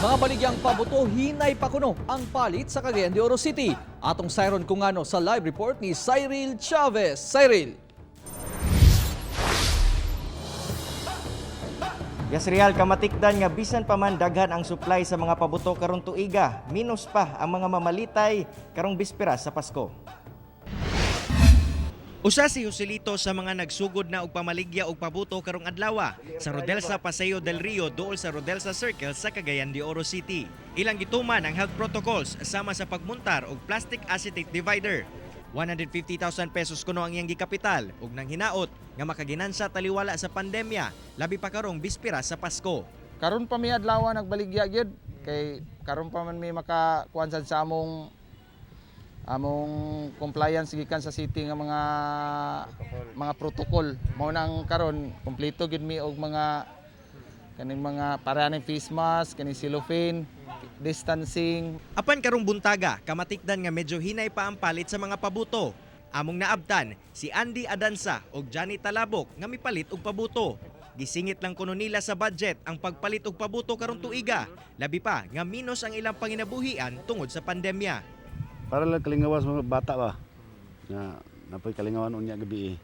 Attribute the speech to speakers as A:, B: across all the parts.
A: Mga baligyang pabuto, hinay pa kuno ang palit sa Cagayan de Oro City. Atong sayron kung ano sa live report ni Cyril Chavez. Cyril.
B: Yes, real kamatikdan nga bisan pa man daghan ang supply sa mga pabuto karong tuiga, minus pa ang mga mamalitay karong bispera sa Pasko.
C: Usa si Joselito sa mga nagsugod na og pamaligya og pabuto karong adlaw sa Rodelsa Paseo del Rio duol sa Rodelsa Circle sa Cagayan de Oro City. Ilang gituman ang health protocols sama sa pagmuntar og plastic acetate divider. 150,000 pesos kuno ang iyang gikapital ug nang hinaot nga makaginansa taliwala sa pandemya labi pa karong bispera sa Pasko.
D: Karon pa mi adlaw nagbaligya gyud kay karon pa man mi makakuan sad sa among compliance gikan sa city nga mga protocol. Mao nang karon kompleto gyud mi og mga kaning mga paraning face mask, kaning cellophane, distancing.
C: Apan karong buntaga, kamatikdan nga medyo hinay pa ang palit sa mga pabuto. Among naabtan si Andy Adansa ug Johnny Talabok nga mipalit og pabuto. Gisingit lang kuno nila sa budget ang pagpalit og pabuto karong tuiga. Labi pa nga minus ang ilang panginabuhian tungod sa pandemya.
E: Para lang kalingawas mga bata ba. Na napoy kalingawan unya gabi.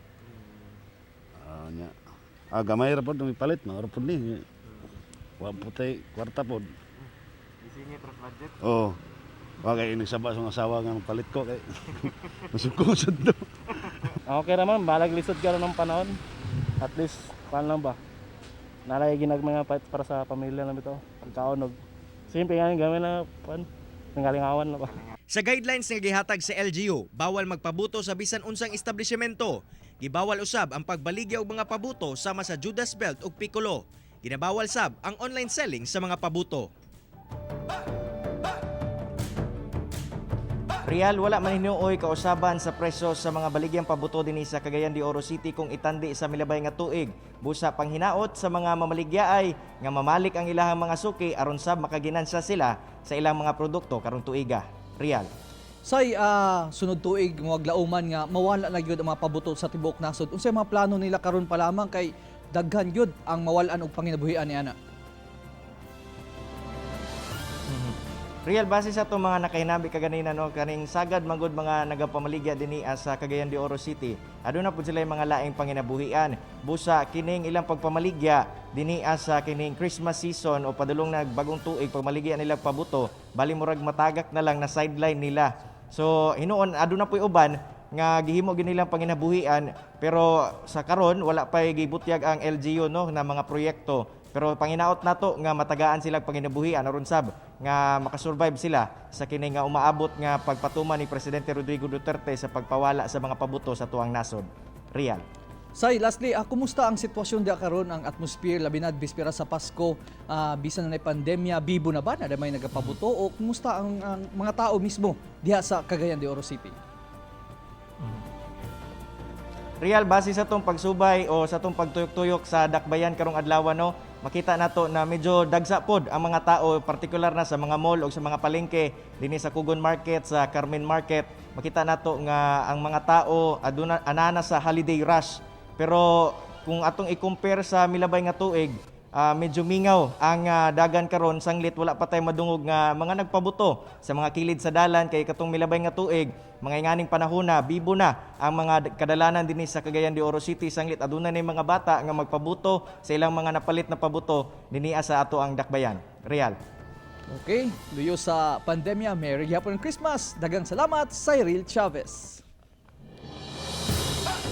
E: Nya. Gamay ra pod mipalit no ra pod ni. Wa putay kwarta pod.
B: Isingit ra budget.
E: Oh. Wa kay nagsaba sa asawa nga palit ko kay. Masuko sad do.
D: Okay ra man balag lisod karon ng panahon. At least paano lang ba? Nalay ginag mga para sa pamilya namin ito. Pagkaon og simple nga gamay na pan nangalingawan na ba.
C: Sa guidelines nga gihatag sa LGU, bawal magpabuto sa bisan unsang establishmento. Gibawal usab ang pagbaligya og mga pabuto sama sa Judas Belt ug Piccolo. Ginabawal sab ang online selling sa mga pabuto.
B: Real, wala man hinuoy kausaban sa presyo sa mga baligyang pabuto dinhi sa Cagayan de Oro City kung itandi sa milabay nga tuig. Busa panghinaot sa mga mamaligyaay nga mamalik ang ilahang mga suki aron sab makaginansya sila sa ilang mga produkto karong tuiga. Real.
A: Say, sunod tuig, mga glauman nga, mawala na gyud ang mga pabuto sa tibuok nasod. Unsay mga plano nila karon pa lamang kay daghan gyud ang mawalan og panginabuhian ni ana.
B: Real, base sa itong mga nakahinabi kaganina, no, kaning sagad magod mga nagapamaligya dinhi sa Cagayan de Oro City. Aduna pud sila mga laing panginabuhian. Busa kining ilang pagpamaligya dinhi sa kining Christmas season o padulong nagbagong tuig pagmaligya nila pabuto, bali murag matagak na lang na sideline nila. So hinuon aduna puy uban nga gihimo gid nilang panginabuhian pero sa karon wala pa gibutyag ang LGU no na mga proyekto. Pero panginaot nato nga matagaan sila panginabuhian aron sab nga makasurvive sila sa kini nga umaabot nga pagpatuman ni Presidente Rodrigo Duterte sa pagpawala sa mga pabuto sa tuang nasod. Real.
A: Say, lastly, kumusta ang sitwasyon diha karon, ang atmosphere labi na bispera sa Pasko, bisan na pandemya, bibo na ba na may nagapabuto o kumusta ang mga tao mismo diha sa Cagayan de Oro City?
B: Real, base sa itong pagsubay o sa itong pagtuyok-tuyok sa dakbayan karong adlaw no, makita nato na medyo dagsa pod ang mga tao, partikular na sa mga mall o sa mga palengke dinhi sa Kugon Market, sa Carmen Market. Makita nato nga ang mga tao aduna anana sa holiday rush. Pero kung atong i-compare sa milabay nga tuig, medyo mingaw ang dagan karon, sanglit wala pa tay madungog nga mga nagpabuto sa mga kilid sa dalan kay katong milabay nga tuig mga inganing panahona bibo na ang mga kadalanan dinhi sa Cagayan de Oro City, sanglit aduna ni mga bata nga magpabuto sa ilang mga napalit na pabuto dinhi sa ato ang dakbayan. Real.
A: Okay, luyo sa pandemya, Merry Hapon Christmas. Dagang salamat, Cyril Chavez.